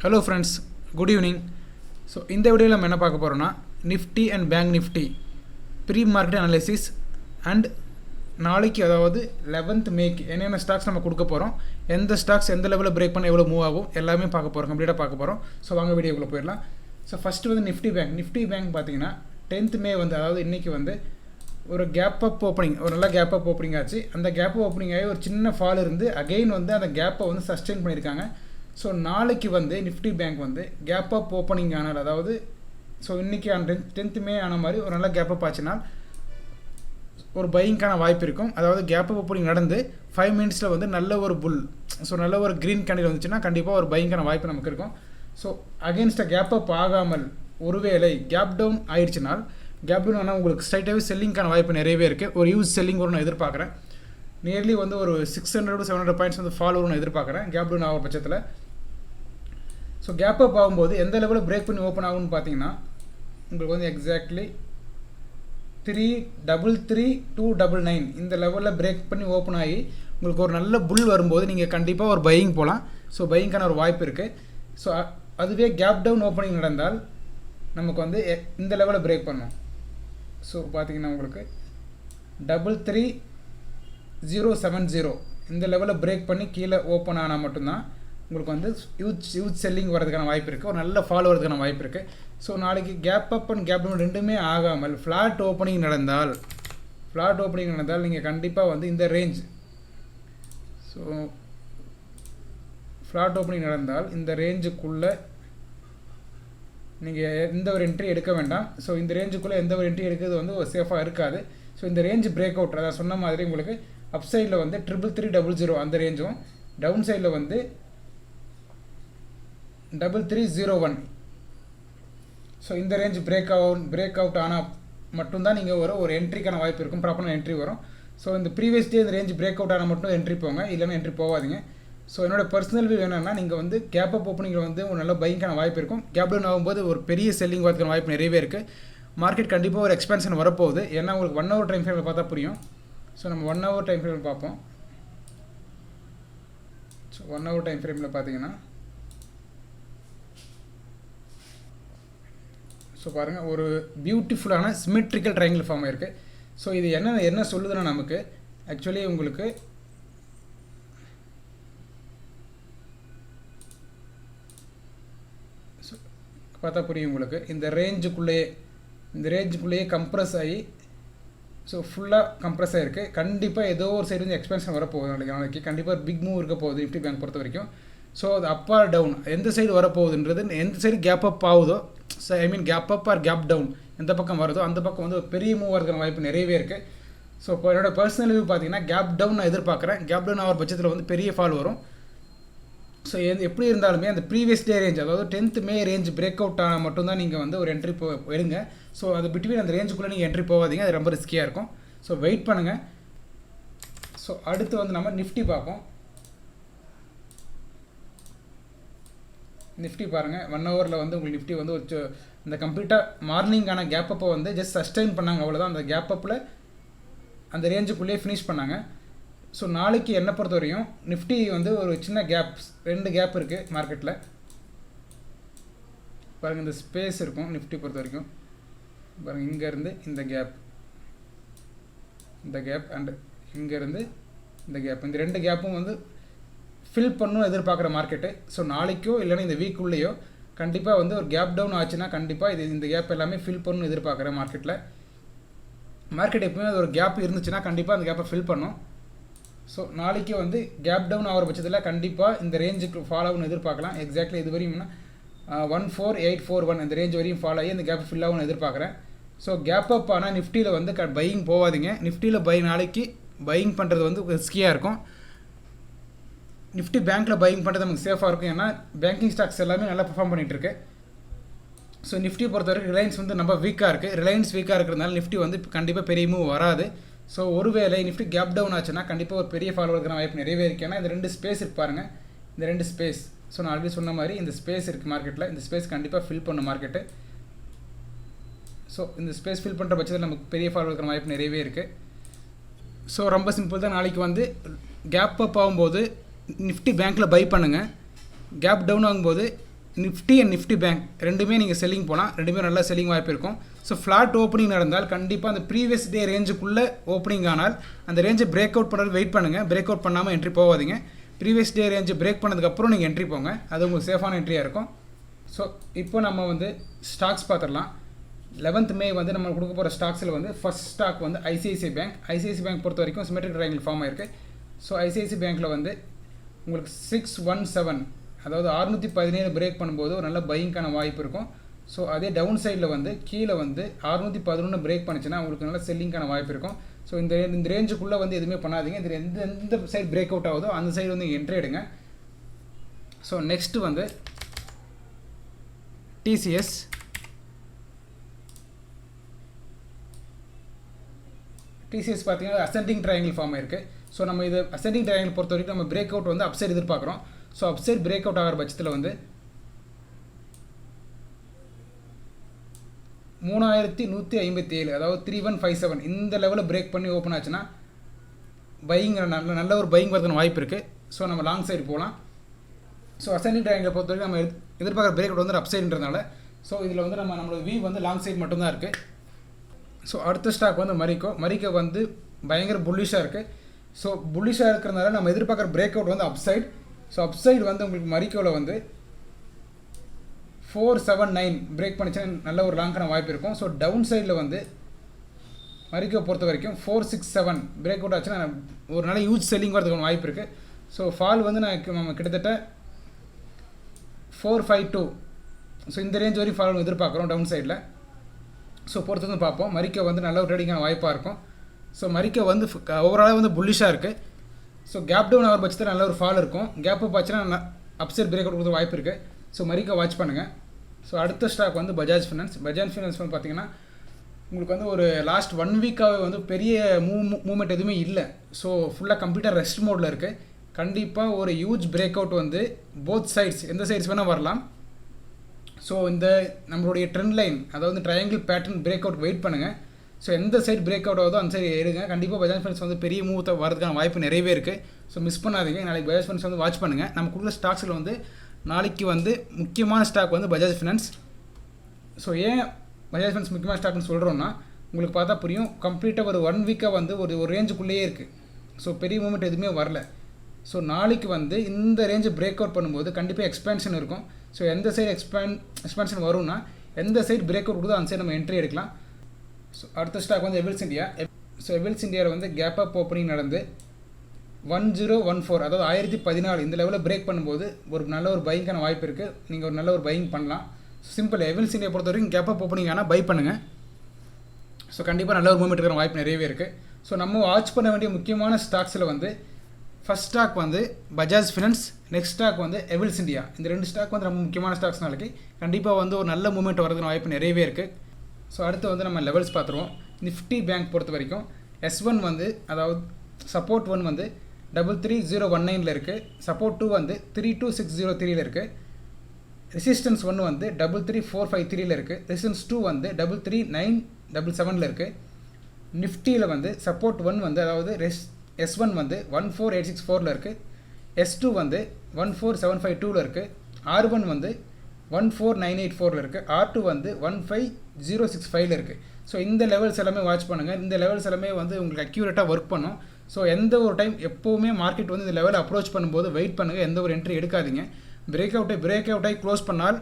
Hello friends, good evening. So இந்த வீடியோவில் நம்ம என்ன பார்க்க போகிறோம்னா nifty and bank nifty pre market analysis and நாளைக்கு அதாவது 11th மேக்கு என்னென்ன ஸ்டாக்ஸ் நம்ம கொடுக்க போகிறோம், எந்த ஸ்டாக்ஸ் எந்த லெவலில் பிரேக் பண்ண எவ்வளோ மூவ் ஆகும் எல்லாமே பார்க்க போகிறோம், கம்ப்ளீட்டாக பார்க்க போகிறோம். ஸோ வாங்க வீடியோக்குள்ளே போயிடலாம். ஸோ ஃபஸ்ட்டு வந்து நிஃப்டி பேங்க் பார்த்தீங்கன்னா 10th மே வந்து அதாவது இன்றைக்கி வந்து ஒரு கேப் அப் ஓப்பனிங், ஒரு நல்ல கேப் அப் ஓப்பனிங் ஆச்சு. அந்த கேப் அப் ஓப்பனிங் ஆகி ஒரு சின்ன ஃபால் இருந்து அகெயின் வந்து அந்த கேப்பை வந்து சஸ்டெயின் பண்ணியிருக்காங்க. ஸோ நாளைக்கு வந்து நிஃப்டி பேங்க் வந்து கேப் அப் ஓப்பனிங் ஆனால் அதாவது ஸோ இன்றைக்கி 10th மே ஆன மாதிரி ஒரு நல்ல கேப் அப் ஆச்சுனால் ஒரு பையிங்கான வாய்ப்பு இருக்கும். அதாவது கேப் அப் ஓப்பனிங் நடந்து 5 மினிட்ஸில் வந்து நல்ல ஒரு புல், ஸோ நல்ல ஒரு க்ரீன் கேண்டில் வந்துச்சுன்னா கண்டிப்பாக ஒரு பையிங்கான வாய்ப்பு நமக்கு இருக்கும். ஸோ அகெயின்ஸ்டாக கேப் அப் ஆகாமல் ஒருவேளை கேப் டவுன் ஆயிடுச்சுனால் கேப் டவுன் ஆனால் உங்களுக்கு ஸ்ட்ரைட்டாகவே செல்லிங்கான வாய்ப்பு நிறையவே இருக்குது. ஒரு யூஸ் செல்லிங் வரும் நான் எதிர்பார்க்குறேன். நியர்லி வந்து ஒரு 600 to 700 பாயிண்ட்ஸ் வந்து ஃபால் வரும்னு எதிர்பார்க்குறேன் கேப் டவுன் ஆகிற பட்சத்தில். ஸோ கேப் அப் ஆகும்போது எந்த லெவலில் பிரேக் பண்ணி ஓப்பன் ஆகும்னு பார்த்தீங்கன்னா உங்களுக்கு வந்து எக்ஸாக்ட்லி 333,299 இந்த லெவலில் பிரேக் பண்ணி ஓப்பன் ஆகி உங்களுக்கு ஒரு நல்ல புல் வரும்போது நீங்கள் கண்டிப்பாக ஒரு பையிங் போகலாம். ஸோ பையிங்கான ஒரு வாய்ப்பு இருக்குது. ஸோ அதுவே கேப் டவுன் ஓப்பனிங் நடந்தால் நமக்கு வந்து இந்த லெவலில் பிரேக் பண்ணும். ஸோ பார்த்தீங்கன்னா உங்களுக்கு 33070 இந்த லெவலில் பிரேக் பண்ணி கீழே ஓப்பன் ஆனால் மட்டும்தான் உங்களுக்கு வந்து யூத் செல்லிங் வரதுக்கான வாய்ப்பு இருக்குது, ஒரு நல்ல ஃபால் வரதுக்கான வாய்ப்பு இருக்குது. ஸோ நாளைக்கு gap up and gap down ரெண்டுமே ஆகாமல் ஃப்ளாட் ஓப்பனிங் நடந்தால் நீங்கள் கண்டிப்பாக வந்து இந்த ரேஞ்ச், ஸோ ஃப்ளாட் ஓப்பனிங் நடந்தால் இந்த ரேஞ்சுக்குள்ளே நீங்கள் எந்த ஒரு என்ட்ரி எடுக்க வேண்டாம். ஸோ இந்த ரேஞ்சுக்குள்ளே எந்த ஒரு என்ட்ரி எடுக்கிறது வந்து ஒரு சேஃபாக இருக்காது. ஸோ இந்த ரேஞ்சு பிரேக் அவுட், அதான் சொன்ன மாதிரி உங்களுக்கு அப் சைடில் வந்து 33300 அந்த ரேஞ்சும், டவுன் சைடில் வந்து 3301. ஸோ இந்த ரேஞ்ச் பிரேக் அவுட் ஆனால் மட்டும்தான் நீங்கள் ஒரு என்ட்ரிக்கான வாய்ப்பு இருக்கும், ப்ராப்பரான என்ட்ரி வரும். ஸோ இந்த ப்ரீவியஸ் டே இந்த ரேஞ்ச் பிரேக் அவுட் ஆனால் மட்டும் என்ட்ரி போங்க, இல்லைன்னா என்ட்ரி போகாதீங்க. ஸோ என்னோடய பர்சனல் வியூ என்னென்னா நீங்கள் வந்து கேப் அப் ஓப்பனிங்கில் வந்து ஒரு நல்ல பையிங்கான வாய்ப்பு இருக்கும். கேப் டவுன் ஆகும்போது ஒரு பெரிய செல்லிங் வரதுக்கான வாய்ப்பு நிறையவே இருக்குது. மார்க்கெட் கண்டிப்பாக ஒரு எக்ஸ்பென்ஷன் வரப்போகுது. ஏன்னா உங்களுக்கு 1 hour டைம் ஃப்ரேமில் பார்த்தா புரியும். ஸோ நம்ம 1 hour டைம் ஃப்ரேமில் பார்ப்போம். ஸோ 1 hour டைம் ஃப்ரேமில் பார்த்தீங்கன்னா ஸோ பாருங்கள் ஒரு பியூட்டிஃபுல்லான சிமெட்ரிக்கல் ட்ரையாங்கிள் ஃபார்ம் ஆயிருக்கு. ஸோ இது என்ன சொல்லுதுன்னா நமக்கு ஆக்சுவலி உங்களுக்கு பார்த்தா புரியும் உங்களுக்கு. இந்த ரேஞ்சுக்குள்ளேயே கம்ப்ரஸ் ஆகி ஸோ ஃபுல்லாக கம்ப்ரஸ் ஆகிருக்கு. கண்டிப்பாக ஏதோ ஒரு சைடு வந்து எக்ஸ்பென்ஷன் வரப்போகுது நாளைக்கு கண்டிப்பாக பிக் மூவ் இருக்க போகுது நிஃப்டி பேங்க் பொறுத்த வரைக்கும். ஸோ அது அப் ஆர் டவுன் எந்த சைடு வரப்போகுதுன்றது, எந்த சைடு கேப் அப் ஆகுதோ, so I mean gap up or gap down எந்த பக்கம் வருதோ அந்த பக்கம் வந்து ஒரு பெரிய மூவ் வரதுக்கான வாய்ப்பு நிறையவே இருக்குது. ஸோ இப்போ என்னோட பர்சனல் வியூ பார்த்தீங்கன்னா கேப் டவுன் நான் எதிர்பார்க்குறேன். கேப் டவுன் ஆகிற பட்சத்தில் வந்து பெரிய ஃபால் வரும். ஸோ எப்படி இருந்தாலுமே அந்த ப்ரீவியஸ் டே ரேஞ்ச் அதாவது 10th மே ரேஞ்ச் பிரேக் அவுட் ஆனால் மட்டும்தான் நீங்கள் வந்து ஒரு என்ட்ரி எடுங்க. ஸோ அது பிட்வீன் அந்த ரேஞ்சுக்குள்ளே நீங்கள் என்ட்ரி போகாதீங்க, அது ரொம்ப ரிஸ்கியாக இருக்கும். ஸோ வெயிட் பண்ணுங்கள். ஸோ அடுத்து வந்து நம்ம நிஃப்டி பார்ப்போம். நிஃப்டி பாருங்கள் 1 hourல வந்து உங்களுக்கு நிஃப்டி வந்து ஒரு இந்த கம்ப்ளீட்டாக மார்னிங்கான கேப் அப்பை வந்து ஜஸ்ட் சஸ்டைன் பண்ணாங்க, அவ்வளோதான். அந்த கேப் அப்பில் அந்த ரேஞ்சுக்குள்ளேயே ஃபினிஷ் பண்ணாங்க. ஸோ நாளைக்கு என்னை பொறுத்த வரையும் நிஃப்டி வந்து ஒரு சின்ன கேப்ஸ் 2 கேப் இருக்குது மார்க்கெட்டில் பாருங்கள். இந்த ஸ்பேஸ் இருக்கும் நிஃப்டி பொறுத்த வரைக்கும் பாருங்கள். இங்கேருந்து இந்த கேப் அண்ட் இங்கேருந்து இந்த கேப், இந்த 2 கேப்பும் வந்து ஃபில் பண்ணணும் எதிர்பார்க்குற மார்க்கெட்டு. ஸோ நாளைக்கோ இல்லைன்னா இந்த வீக்குள்ளேயோ கண்டிப்பாக வந்து ஒரு கேப் டவுன் ஆச்சுன்னா கண்டிப்பாக இந்த கேப் எல்லாமே ஃபில் பண்ணணும் எதிர்பார்க்குறேன் மார்க்கெட்டில். மார்க்கெட் எப்பவுமே அது ஒரு கேப் இருந்துச்சுன்னா கண்டிப்பாக அந்த கேப்பை ஃபில் பண்ணும். ஸோ நாளைக்கு வந்து கேப் டவுன் ஆகிற பட்சத்தில் கண்டிப்பாக இந்த ரேஞ்சுக்கு ஃபாலோ ஆகும்னு எதிர்பார்க்கலாம். எக்ஸாக்ட்லி இது வரையும்னா 14841 இந்த ரேஞ்ச் வரையும் ஃபாலோ ஆகி இந்த கேப் ஃபில் ஆகும்னு எதிர்பார்க்குறேன். ஸோ கேப் அப் ஆனால் நிஃப்டியில் வந்து பையிங் போகாதீங்க. நிஃப்டியில் நாளைக்கு பையிங் பண்ணுறது வந்து ரிஸ்கியாக இருக்கும். நிஃப்டி பேங்க்கில் பையிங் பண்ணுறது நமக்கு சேஃபாக இருக்கும், ஏன்னா பேங்கிங் ஸ்டாக்ஸ் எல்லாமே நல்லா பெர்ஃபார்ம் பண்ணிகிட்ருக்கு. ஸோ நிஃப்டி பொறுத்த வரைக்கும் ரிலையன்ஸ் வந்து ரொம்ப வீக்காக இருக்குது. ரிலையன்ஸ் வீக்காக இருக்கிறதுனால நிஃப்டி வந்து கண்டிப்பாக பெரிய மூவ் வராது. ஸோ ஒருவேளை நிஃப்டி கேப் டவுன் ஆச்சுன்னா கண்டிப்பாக ஒரு பெரிய ஃபால் வரதுக்கான வாய்ப்பு நிறையவே இருக்குது. ஏன்னா இந்த 2 ஸ்பேஸ் இருக்கு பாருங்கள், இந்த 2 ஸ்பேஸ். ஸோ நான் ஆல்ரெடி சொன்ன மாதிரி இந்த ஸ்பேஸ் இருக்குது மார்க்கெட்டில், இந்த ஸ்பேஸ் கண்டிப்பாக ஃபில் பண்ணும் மார்க்கெட்டு. ஸோ இந்த ஸ்பேஸ் ஃபில் பண்ணுற பட்சத்தில் நமக்கு பெரிய ஃபால் வரதுக்கான வாய்ப்பு நிறையவே இருக்குது. ஸோ ரொம்ப சிம்பிள் தான். நாளைக்கு வந்து கேப் அப் ஆகும்போது நிஃப்டி பேங்க்கில் பை பண்ணுங்கள். கேப் டவுன் ஆகும்போது நிஃப்டி அண்ட் நிஃப்டி பேங்க் ரெண்டுமே நீங்கள் செல்லிங் போகலாம், ரெண்டுமே நல்லா செல்லிங் வாய்ப்பு இருக்கும். ஸோ ஃப்ளாட் ஓப்பனிங் நடந்தால் கண்டிப்பாக அந்த ப்ரீவியஸ் டே ரேஞ்சுக்குள்ளே ஓப்பனிங் ஆனால் அந்த ரேஞ்சை பிரேக் அவுட் பண்ணுறது வெயிட் பண்ணுங்கள். பிரேக் அவுட் பண்ணாமல் என்ட்ரி போகாதீங்க. ப்ரீவியஸ் டே ரேஞ்சு பிரேக் பண்ணதுக்கப்புறம் நீங்கள் என்ட்ரி போங்க, அது உங்களுக்கு சேஃபான என்ட்ரியாக இருக்கும். ஸோ இப்போ நம்ம வந்து ஸ்டாக்ஸ் பார்த்துடலாம். 11th May வந்து நம்ம கொடுக்க போகிற ஸ்டாக்ஸில் வந்து ஃபர்ஸ்ட் ஸ்டாக் வந்து ஐசிஐசிஐ பேங்க். ஐசிஐசிஐ பேங்க் பொறுத்த வரைக்கும் சிமெட்ரிக் ட்ரையாங்கிள் ஃபார்ம் ஆயிருக்கு. ஸோ ஐசிஐசிஐ பேங்க்கில் வந்து உங்களுக்கு 617 அதாவது 617 பிரேக் பண்ணும்போது ஒரு நல்ல பையிங்கான வாய்ப்பு இருக்கும். ஸோ அதே டவுன் சைடில் வந்து கீழே வந்து 611 பிரேக் பண்ணிச்சுன்னா உங்களுக்கு நல்ல செல்லிங்கான வாய்ப்பு இருக்கும். ஸோ இந்த ரேஞ்சுக்குள்ளே வந்து எதுவுமே பண்ணாதீங்க. இது எந்த சைடு பிரேக் அவுட் ஆகுதோ அந்த சைடு வந்து என்ட்ரி எடுங்க. ஸோ நெக்ஸ்ட்டு வந்து டிசிஎஸ். டிசிஎஸ் பார்த்தீங்கன்னா அசெண்டிங் ட்ரையாங்கிள் ஃபார்ம் ஆயிருக்கு. ஸோ நம்ம இது அசெண்டிங் ட்ரையாங்கிள் பொறுத்த வரைக்கும் நம்ம பிரேக் அவுட் வந்து அப்சைட் எதிர்பார்க்குறோம். ஸோ அப்சைட் பிரேக் அவுட் ஆகிற பட்சத்தில் வந்து 3157 அதாவது 3157 இந்த லெவலில் பிரேக் பண்ணி ஓப்பன் ஆச்சுன்னா பையிங் நல்ல ஒரு பையிங் வரதுன வாய்ப்பு இருக்குது. ஸோ நம்ம லாங் சைடு போகலாம். ஸோ அசெண்டிங் ட்ரையாங்கிள் பொறுத்த வரைக்கும் நம்ம எதிர்பார்க்குற பிரேக் அவுட் வந்து அப்சைடுன்றதுனால ஸோ இதில் வந்து நம்மளோட வியூ வந்து லாங் சைடு மட்டும்தான் இருக்குது. ஸோ அடுத்த ஸ்டாக் வந்து மரிக்கோ வந்து பயங்கர புல்லிஷாக இருக்குது. ஸோ புல்லிஷாக இருக்கிறதுனால நம்ம எதிர்பார்க்குற பிரேக் அவுட் வந்து அப்சைட். ஸோ அப்சைடு வந்து உங்களுக்கு மரிக்கோவில் வந்து 479 பிரேக் பண்ணிச்சுன்னா நல்ல ஒரு லாங்கான வாய்ப்பு இருக்கும். ஸோ டவுன் சைடில் வந்து மரிக்கோ பொறுத்த வரைக்கும் 467 பிரேக் அவுட் ஆச்சுன்னா ஒரு நல்ல யூஜ் செல்லிங் வரதுக்கான வாய்ப்பு இருக்குது. ஸோ ஃபால் வந்து நம்ம கிட்டத்தட்ட 452 ஸோ இந்த ரேஞ்ச் வரைக்கும் ஃபால் எதிர்பார்க்குறோம் டவுன் சைடில். ஸோ பொறுத்து வந்து பார்ப்போம். மரிக்கோ வந்து நல்ல ஒரு ட்ரேடிங்கான வாய்ப்பாக இருக்கும். ஸோ மரிக்கோ வந்து ஓவராலாக வந்து புல்லிஷாக இருக்குது. ஸோ கேப் டவுன் ஆகிற பட்சத்தில் நல்ல ஒரு ஃபால் இருக்கும். கேப் அப் ஆச்சுன்னா அப்சைட் பிரேக் அவுட் கொடுக்க வாய்ப்பு இருக்குது. ஸோ மரிக்கோ வாட்ச் பண்ணுங்கள். ஸோ அடுத்த ஸ்டாக் வந்து பஜாஜ் ஃபினான்ஸ். பஜாஜ் ஃபினான்ஸ் வந்து பார்த்திங்கன்னா உங்களுக்கு வந்து ஒரு லாஸ்ட் 1 வீக்காகவே வந்து பெரிய மூவ்மெண்ட் எதுவுமே இல்லை. ஸோ ஃபுல்லாக கம்ப்ளீட்டாக ரெஸ்ட் மோடில் இருக்குது. கண்டிப்பாக ஒரு ஹியூஜ் பிரேக் அவுட் வந்து போத் சைட்ஸ் எந்த சைட்ஸ் வேணால் வரலாம். ஸோ இந்த நம்மளுடைய ட்ரெண்ட் லைன் அதாவது triangle pattern break out wait பண்ணுங்கள். ஸோ எந்த சைடு பிரேக் அவுட் ஆகுதோ அந்த சைடு எடுங்க. கண்டிப்பாக பஜாஜ் ஃபினான்ஸ் வந்து பெரிய மூவ் வரதுக்கான வாய்ப்பு நிறையவே இருக்குது. ஸோ மிஸ் பண்ணாதீங்க. நாளைக்கு பஜாஜ் ஃபினான்ஸ் வந்து வாட்ச் பண்ணுங்கள். நம்ம கொடுக்குற ஸ்டாக்ஸில் வந்து நாளைக்கு வந்து முக்கியமான ஸ்டாக் வந்து பஜாஜ் ஃபினான்ஸ். ஸோ ஏன் பஜாஜ் ஃபினான்ஸ் முக்கியமான ஸ்டாக்னு சொல்கிறோன்னா உங்களுக்கு பார்த்தா புரியும். கம்ப்ளீட்டாக ஒரு 1 வீக்காக வந்து ஒரு ரேஞ்சுக்குள்ளேயே இருக்குது. ஸோ பெரிய மூவ்மெண்ட் எதுவுமே வரல. ஸோ நாளைக்கு வந்து இந்த ரேஞ்சை பிரேக் அவுட் பண்ணும்போது கண்டிப்பாக எக்ஸ்பேன்ஷன் இருக்கும். ஸோ எந்த சைடு எக்ஸ்பேன்ஷன் வரும்னா எந்த சைடு பிரேக் அவுட் கொடுத்தோ அந்த சைடு நம்ம என்ட்ரி எடுக்கலாம். ஸோ அடுத்த ஸ்டாக் வந்து எவில்ஸ் இந்தியா. ஸோ எவில்ஸ் இந்தியாவில் வந்து கேப் அப் ஓப்பனிங் நடந்து 1014 அதாவது 1014 இந்த லெவலில் பிரேக் பண்ணும்போது ஒரு நல்ல ஒரு பையிங்கான வாய்ப்பு இருக்குது. நீங்கள் ஒரு நல்ல ஒரு பையிங் பண்ணலாம். சிம்பிள். எவில்ஸ் இந்தியா பொறுத்த வரைக்கும் கேப் அப் ஓப்பனிங் ஆனால் பை பண்ணுங்கள். ஸோ கண்டிப்பாக நல்ல ஒரு மூவ்மெண்ட் இருக்கிற வாய்ப்பு நிறையவே இருக்குது. ஸோ நம்ம வாட்ச் பண்ண வேண்டிய முக்கியமான ஸ்டாக்ஸில் வந்து ஃபஸ்ட் ஸ்டாக் வந்து பஜாஜ் ஃபினான்ஸ், நெக்ஸ்ட் ஸ்டாக் வந்து எவில்ஸ் இந்தியா. இந்த 2 ஸ்டாக் வந்து ரொம்ப முக்கியமான ஸ்டாக்ஸ் நாளைக்கு கண்டிப்பாக வந்து ஒரு நல்ல மூவ்மெண்ட் வரதுக்கான வாய்ப்பு நிறையவே இருக்குது. ஸோ அடுத்து வந்து நம்ம லெவல்ஸ் பார்த்துருவோம். நிஃப்டி பேங்க் பொறுத்த வரைக்கும் S1 வந்து அதாவது சப்போர்ட் 1 வந்து 33019 இருக்குது. சப்போர்ட் 2 வந்து 32603 இருக்குது. ரெசிஸ்டன்ஸ் 1 வந்து 33453 இருக்குது. ரெசிஸ்டன்ஸ் 2 வந்து 33977 இருக்குது. நிஃப்டியில் வந்து சப்போர்ட் 1 வந்து அதாவது S1 வந்து 14864 இருக்குது. S2 வந்து 14752 இருக்குது. R1 வந்து 14984 இருக்குது. R2 வந்து 15065 இருக்குது. ஸோ இந்த லெவல்ஸ் எல்லாமே வாட்ச் பண்ணுங்கள். இந்த லெவல்ஸ் எல்லாமே வந்து உங்களுக்கு அக்யூரேட்டாக ஒர்க் பண்ணும். ஸோ எந்த ஒரு டைம் எப்போவுமே மார்க்கெட் வந்து இந்த லெவலை அப்ரோச் பண்ணும்போது வெயிட் பண்ணுங்கள். எந்த ஒரு என்ட்ரி எடுக்காதீங்க. பிரேக் அவுட்டாகி க்ளோஸ் பண்ணால்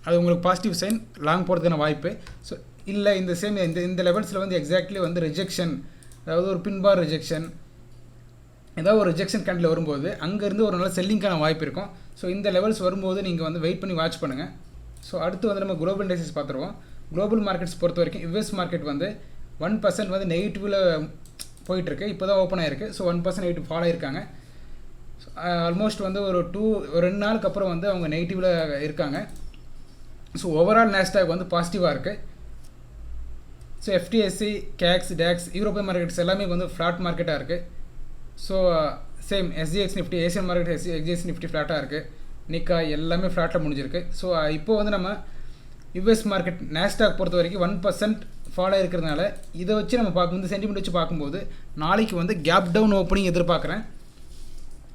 அது உங்களுக்கு பாசிட்டிவ் சைன், லாங் போகிறதுக்கான வாய்ப்பு. ஸோ இல்லை இந்த லெவல்ஸில் வந்து எக்ஸாக்ட்லி வந்து ரிஜெக்ஷன், அதாவது ஒரு பின்பார் ரிஜெக்ஷன், ஏதாவது ஒரு ரிஜெக்ஷன் கேண்டில் வரும்போது அங்கேருந்து ஒரு நல்ல செல்லிங்கான வாய்ப்பு இருக்கும். ஸோ இந்த லெவல்ஸ் வரும்போது நீங்கள் வந்து வெயிட் பண்ணி வாட்ச் பண்ணுங்கள். ஸோ அடுத்து வந்து நம்ம குளோபல் இண்டெக்ஸஸ் பார்த்துருவோம். குளோபல் மார்க்கெட்ஸ் பொறுத்த வரைக்கும் யூஎஸ் மார்க்கெட் வந்து 1% வந்து நெகட்டிவில் போயிட்டுருக்கு. இப்போ தான் ஓப்பன் ஆகிருக்கு. ஸோ 1% நெகட்டிவ் ஃபாலோ ஆகிருக்காங்க. ஆல்மோஸ்ட் வந்து ஒரு 2 நாளுக்கு அப்புறம் வந்து அவங்க நெகட்டிவில் இருக்காங்க. ஸோ ஓவரால் நாஸ்டாக் வந்து பாசிட்டிவாக இருக்குது. So FTSE, CAC, DAX, European markets எல்லாமே வந்து ஃப்ளாட் மார்க்கெட்டாக இருக்குது. So same SGX nifty, Asian market SGX nifty ஃப்ளாட்டாக இருக்குது. நிக்கா எல்லாமே ஃப்ளாட்டில் முடிஞ்சிருக்கு. ஸோ இப்போ வந்து நம்ம யூஎஸ் மார்க்கெட் நாஸ்டாக் பொறுத்த வரைக்கும் 1% ஃபாலோ இருக்கிறதுனால இதை வச்சு நம்ம இந்த சென்டிமெண்ட் வச்சு பார்க்கும்போது நாளைக்கு வந்து கேப் டவுன் ஓப்பனிங் எதிர்பார்க்குறேன்.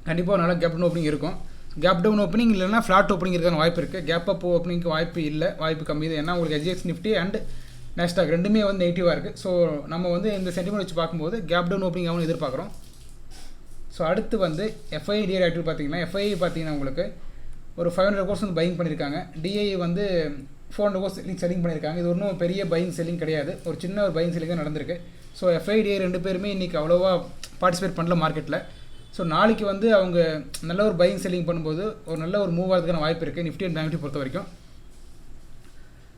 கண்டிப்பாக ஒரு நல்ல கேப் டவுன் ஓப்பனிங் இருக்கும். கேப் டவுன் ஓப்பனிங் இல்லைனா ஃப்ளாட் ஓப்பனிங் இருக்கான வாய்ப்பு இருக்குது. கேப் அப் ஓப்பனிங்க்கு வாய்ப்பு இல்லை, வாய்ப்பு கம்மி தான். ஏன்னா உங்களுக்கு SGX நிஃப்டி அண்ட் நாஸ்டாக் ரெண்டுமே வந்து நெகட்டிவாக இருக்குது. ஸோ நம்ம வந்து இந்த சென்டிமெண்ட் வச்சு பார்க்கும்போது கேப் டவுன் ஓப்பனிங் ஆகும் எதிர்பார்க்குறோம். ஸோ அடுத்து வந்து FII DI ஆக்டிவ் பார்த்தீங்கன்னா FII பார்த்தீங்கன்னா உங்களுக்கு ஒரு 500 crores வந்து பையிங் பண்ணியிருக்காங்க. DI வந்து 400 crores செல்லிங் பண்ணியிருக்காங்க. இது ஒன்றும் பெரிய பையிங் செல்லிங் கிடையாது, ஒரு சின்ன ஒரு பையிங் செல்லிங் தான் நடந்திருக்கு. ஸோ FII DI ரெண்டு பேருமே இன்றைக்கி அவ்வளோவா பார்ட்டிசிபேட் பண்ணல மார்க்கெட்டில். ஸோ நாளைக்கு வந்து அவங்க நல்ல ஒரு பையிங் செல்லிங் பண்ணும்போது ஒரு நல்ல ஒரு மூவ் ஆகிறதுக்கான வாய்ப்பு இருக்குது நிஃப்டி அண்ட் பேங்க் நிஃப்டி பொறுத்த வரைக்கும்.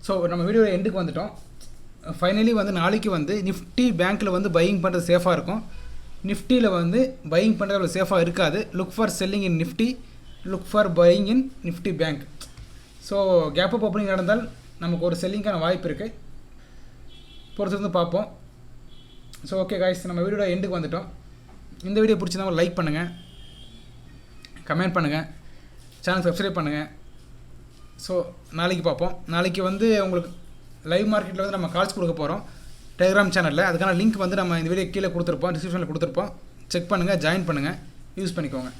ஸோ நம்ம வீடியோட எண்டுக்கு வந்துட்டோம். ஃபைனலி வந்து நாளைக்கு வந்து நிஃப்டி பேங்க்கில் வந்து பையிங் பண்ணுறது சேஃபாக இருக்கும், நிஃப்டியில் வந்து பையிங் பண்ணுறது அவ்வளோ சேஃபாக இருக்காது. Look for selling in nifty, look for buying in nifty bank. So gap up opening நடந்தால் நமக்கு ஒரு செல்லிங்கான வாய்ப்பு இருக்குது, பொறுத்து வந்து பார்ப்போம். ஸோ ஓகே காய்ஸ், நம்ம வீடியோட எண்டுக்கு வந்துட்டோம். இந்த வீடியோ பிடிச்சிருந்தா லைக் பண்ணுங்கள், கமெண்ட் பண்ணுங்கள், சேனல் சப்ஸ்கிரைப் பண்ணுங்கள். ஸோ நாளைக்கு பார்ப்போம். நாளைக்கு வந்து உங்களுக்கு லைவ் மார்க்கெட்டில் வந்து நம்ம கால்ஸ் கொடுக்க போகிறோம் டெலிகிராம் சேனலில். அதுக்கான லிங்க் வந்து நம்ம இந்த வீடியோ கீழே கொடுத்துருப்போம், டிஸ்கிரிப்ஷனில் கொடுத்துருப்போம். செக் பண்ணுங்கள், ஜாயின் பண்ணுங்கள், யூஸ் பண்ணிக்கோங்க.